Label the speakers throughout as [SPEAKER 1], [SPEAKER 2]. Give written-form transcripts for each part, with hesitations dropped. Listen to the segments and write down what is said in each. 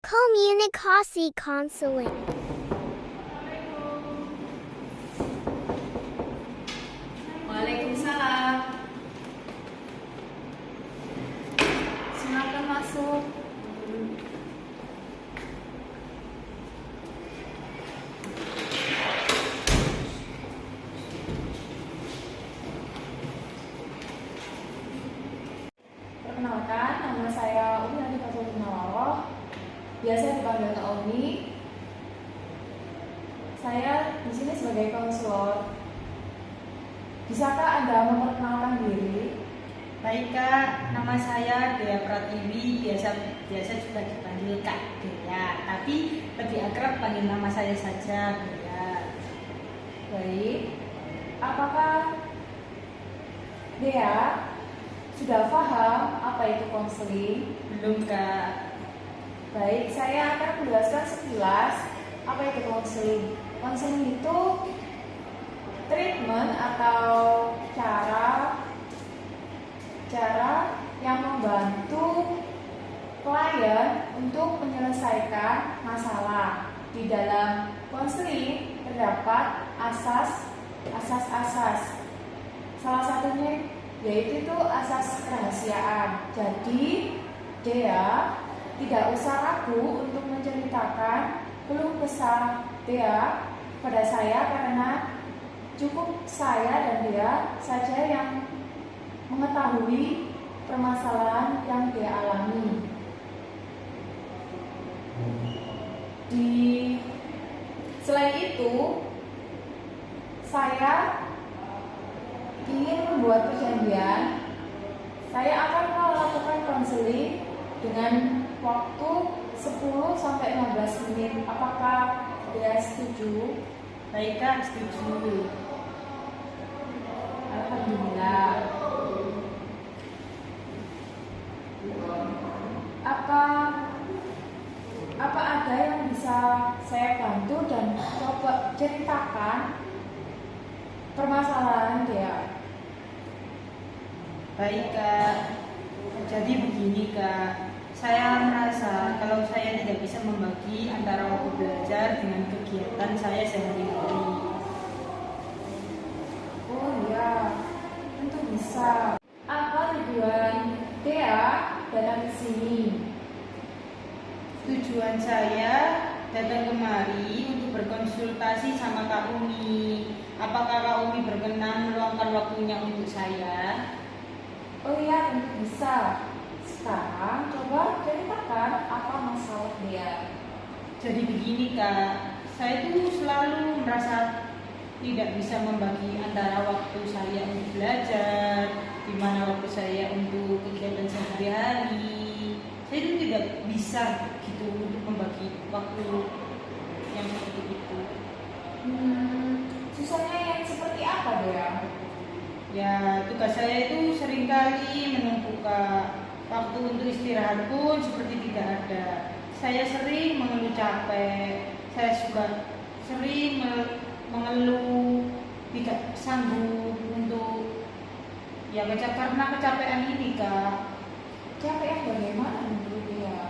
[SPEAKER 1] Komunikasi Counseling.
[SPEAKER 2] Waalaikumsalam. Silakan masuk. Perkenalkan, nama saya Umi Adi Fatul, biasa dipanggil Kak Umi. Saya di sini sebagai konselor. Bisakah Anda memperkenalkan diri?
[SPEAKER 3] Baik Kak, nama saya Dea Pratiwi, biasa juga dipanggil Kak Dea, tapi lebih akrab panggil nama saya saja Dea.
[SPEAKER 2] Baik. Apakah Dea sudah paham apa itu konseling?
[SPEAKER 3] Belum Kak.
[SPEAKER 2] Baik, saya akan menjelaskan sekilas apa itu konseling. Konseling itu treatment atau cara yang membantu klien untuk menyelesaikan masalah. Di dalam konseling terdapat asas-asas. Salah satunya yaitu asas kerahasiaan. Jadi Dea tidak usah ragu untuk menceritakan keluh kesah Dea pada saya, karena cukup saya dan Dea saja yang mengetahui permasalahan yang Dea alami. Selain itu, saya ingin membuat perjanjian. Saya akan melakukan konseling dengan waktu 10-15 menit. Apakah Dea setuju?
[SPEAKER 3] Baik Kak, setuju.
[SPEAKER 2] Alhamdulillah. Apa ada yang bisa saya bantu dan coba ceritakan permasalahan Dea?
[SPEAKER 3] Baik Kak, jadi begini Kak, saya merasa kalau saya tidak bisa membagi antara waktu belajar dengan kegiatan saya sehari-hari.
[SPEAKER 2] Oh iya, tentu bisa. Apa tujuan Dea datang ke sini?
[SPEAKER 3] Tujuan saya datang kemari untuk berkonsultasi sama Kak Umi. Apakah Kak Umi berkenan meluangkan waktunya untuk saya?
[SPEAKER 2] Oh iya, tentu bisa. Sekarang coba ceritakan apa masalah Dea.
[SPEAKER 3] Jadi begini Kak, saya tuh selalu merasa tidak bisa membagi antara waktu saya untuk belajar, di mana waktu saya untuk kegiatan sehari-hari. Saya itu tidak bisa gitu untuk membagi waktu yang seperti itu.
[SPEAKER 2] Susahnya yang seperti apa Dea?
[SPEAKER 3] Ya, tugas saya itu seringkali menumpuk Kak. Waktu untuk istirahat pun seperti tidak ada. Saya sering mengeluh capek. Saya juga sering mengeluh tidak sanggup untuk karena kecapean ini Kak.
[SPEAKER 2] Capek yang bagaimana menurut Dea?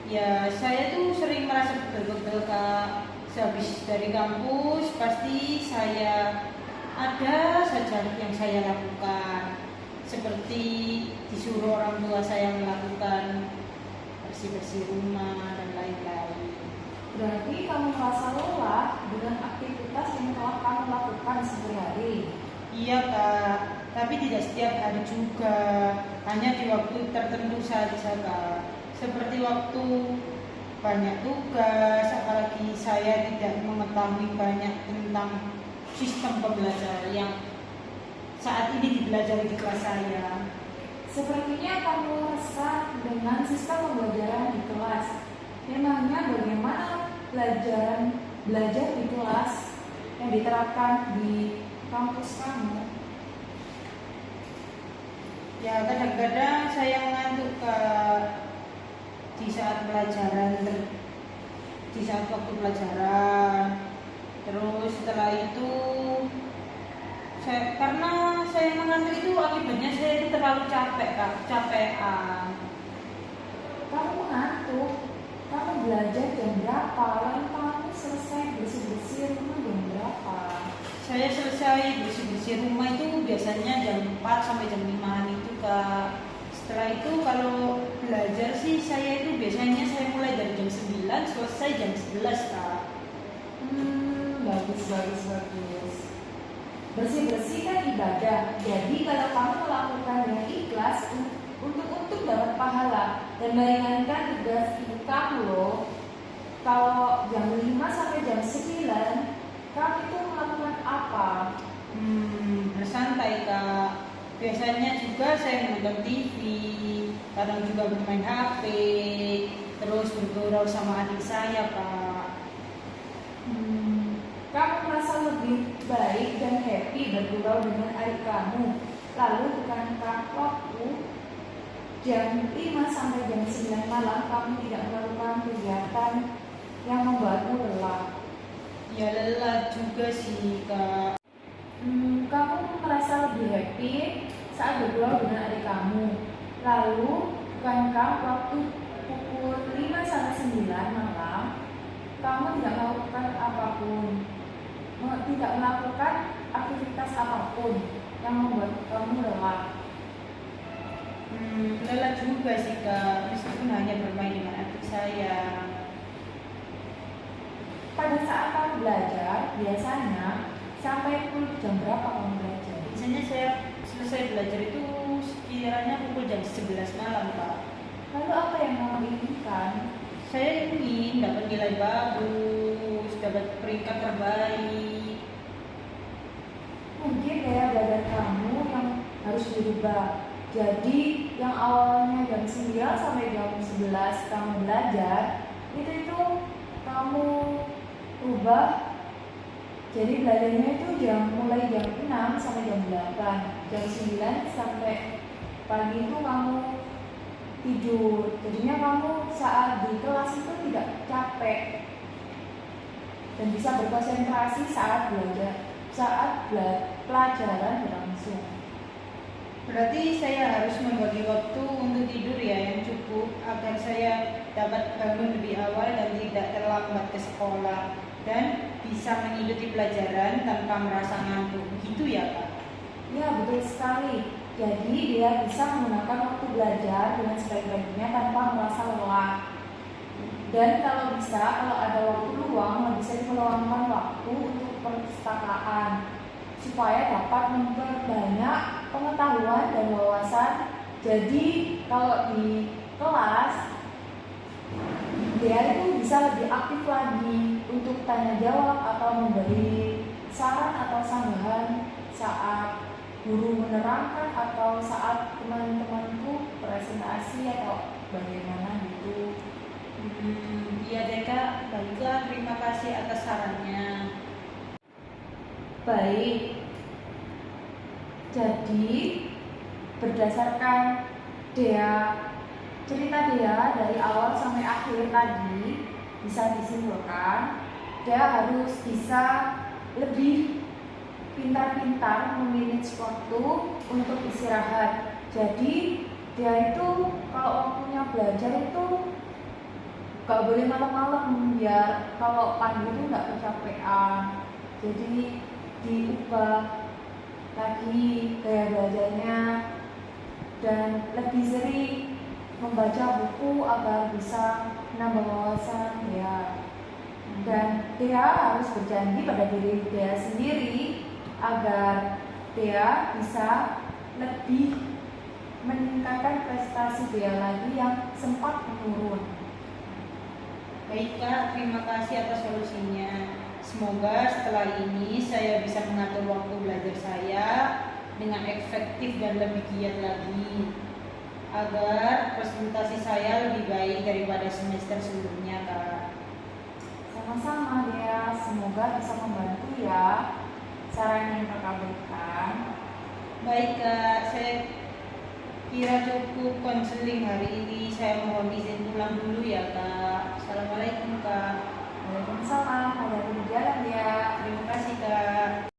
[SPEAKER 3] Ya, saya tuh sering merasa pegel-pegel Kak. Sehabis dari kampus pasti saya ada saja yang saya lakukan, seperti disuruh orang tua saya melakukan bersih-bersih rumah dan lain-lain.
[SPEAKER 2] Berarti kamu merasa lelah dengan aktivitas yang telah kamu lakukan sehari-hari?
[SPEAKER 3] Iya Kak, tapi tidak setiap hari juga, hanya di waktu tertentu saja Kak. Seperti waktu banyak tugas, apalagi saya tidak mengetahui banyak tentang sistem pembelajaran yang saat ini dipelajari di kelas saya.
[SPEAKER 2] Sepertinya kamu resah dengan sistem pembelajaran di kelas. Memangnya bagaimana belajar di kelas yang diterapkan di kampus kamu?
[SPEAKER 3] Ya, kadang-kadang saya mengantuk Kak di saat waktu pelajaran. Terus setelah itu karena saya mengantuk itu akibatnya saya itu terlalu capek Kak, capean.
[SPEAKER 2] Kamu mengantuk?
[SPEAKER 3] Saya selesai bersih-bersih rumah itu biasanya jam 4 sampai jam 5 itu Kak. Setelah itu kalau belajar sih saya itu biasanya saya mulai dari jam 9 selesai jam 11 Kak.
[SPEAKER 2] Bagus, bagus, bagus. Bersih-bersih kan ibadah. Jadi kalau kamu melakukan dengan ikhlas untuk dapat pahala dan meringankan tugas ibu kamu loh. Kalau jam 5 sampai jam 9 kamu itu melakukan apa?
[SPEAKER 3] Bersantai Kak. Biasanya juga saya nonton TV, kadang juga bermain HP, terus bergurau sama adik saya Kak.
[SPEAKER 2] Kamu merasa lebih baik dan happy bergurau dengan adik kamu. Lalu bukankah waktu jam 5 sampai jam 9 malam kamu tidak melakukan kegiatan yang membuatmu lelah?
[SPEAKER 3] Ya lelah juga sih Kak.
[SPEAKER 2] Kamu merasa lebih happy saat bergurau dengan adik kamu. Lalu bukankah waktu pukul 5 sampai 9 malam kamu tidak melakukan apapun, tidak melakukan aktivitas apapun yang membuat kamu lelah?
[SPEAKER 3] Lelah juga sih Kak, meskipun hanya bermain dengan adik saya.
[SPEAKER 2] Pada saat kamu belajar, biasanya sampai pukul jam berapa kamu belajar?
[SPEAKER 3] Biasanya saya selesai belajar itu sekiranya pukul jam 11 malam Kak.
[SPEAKER 2] Lalu apa yang kamu inginkan?
[SPEAKER 3] Saya ingin dapat nilai bagus, dapat peringkat terbaik.
[SPEAKER 2] Mungkin gaya belajar kamu yang harus dirubah. Jadi yang awalnya jam 9 sampai jam 11 kamu belajar, itu kamu ubah jadi belajarnya itu mulai jam 6 sampai jam 8. Jam 9 sampai pagi itu kamu tidur. Jadinya kamu saat di kelas itu tidak capek dan bisa berkonsentrasi saat belajar, pelajaran berlangsung.
[SPEAKER 3] Berarti saya harus membagi waktu untuk tidur ya yang cukup agar saya dapat bangun lebih awal dan tidak terlambat ke sekolah dan bisa mengikuti pelajaran tanpa merasa ngantuk. Begitu ya Kak?
[SPEAKER 2] Ya, betul sekali. Jadi dia bisa menggunakan waktu belajar dengan sebaik-baiknya tanpa merasa lelah. Dan kalau ada waktu luang, bisa diluangkan waktu untuk perpustakaan supaya dapat memperbanyak pengetahuan dan wawasan. Jadi kalau di kelas dia itu bisa lebih aktif lagi untuk tanya jawab atau memberi saran atau sanggahan saat guru menerangkan atau saat teman-temanku presentasi atau bagaimana gitu.
[SPEAKER 3] Iya deh Kak, baiklah, terima kasih atas sarannya.
[SPEAKER 2] Baik, jadi berdasarkan cerita dia dari awal sampai akhir tadi bisa disimpulkan dia harus bisa lebih pintar-pintar memanage waktu untuk istirahat. Jadi dia itu kalau waktunya belajar itu gak boleh malam-malam biar kalau pagi itu gak kecapean. Jadi diubah lagi gaya belajarnya dan lebih sering membaca buku agar bisa menambah wawasan ya. Dan dia harus berjanji pada diri dia sendiri agar dia bisa lebih meningkatkan prestasi dia lagi yang sempat menurun.
[SPEAKER 3] Baik Kak, terima kasih atas solusinya. Semoga setelah ini saya bisa mengatur waktu belajar saya dengan efektif dan lebih giat lagi agar presentasi saya lebih baik daripada semester sebelumnya Kak.
[SPEAKER 2] Sama-sama dia, semoga bisa membantu ya saran yang kakak berikan.
[SPEAKER 3] Baik Kak, saya kira cukup konseling hari ini. Saya mohon izin pulang dulu ya Kak. Assalamualaikum Kak.
[SPEAKER 2] Waalaikumsalam, hati-hati di jalan ya.
[SPEAKER 3] Terima kasih Kak.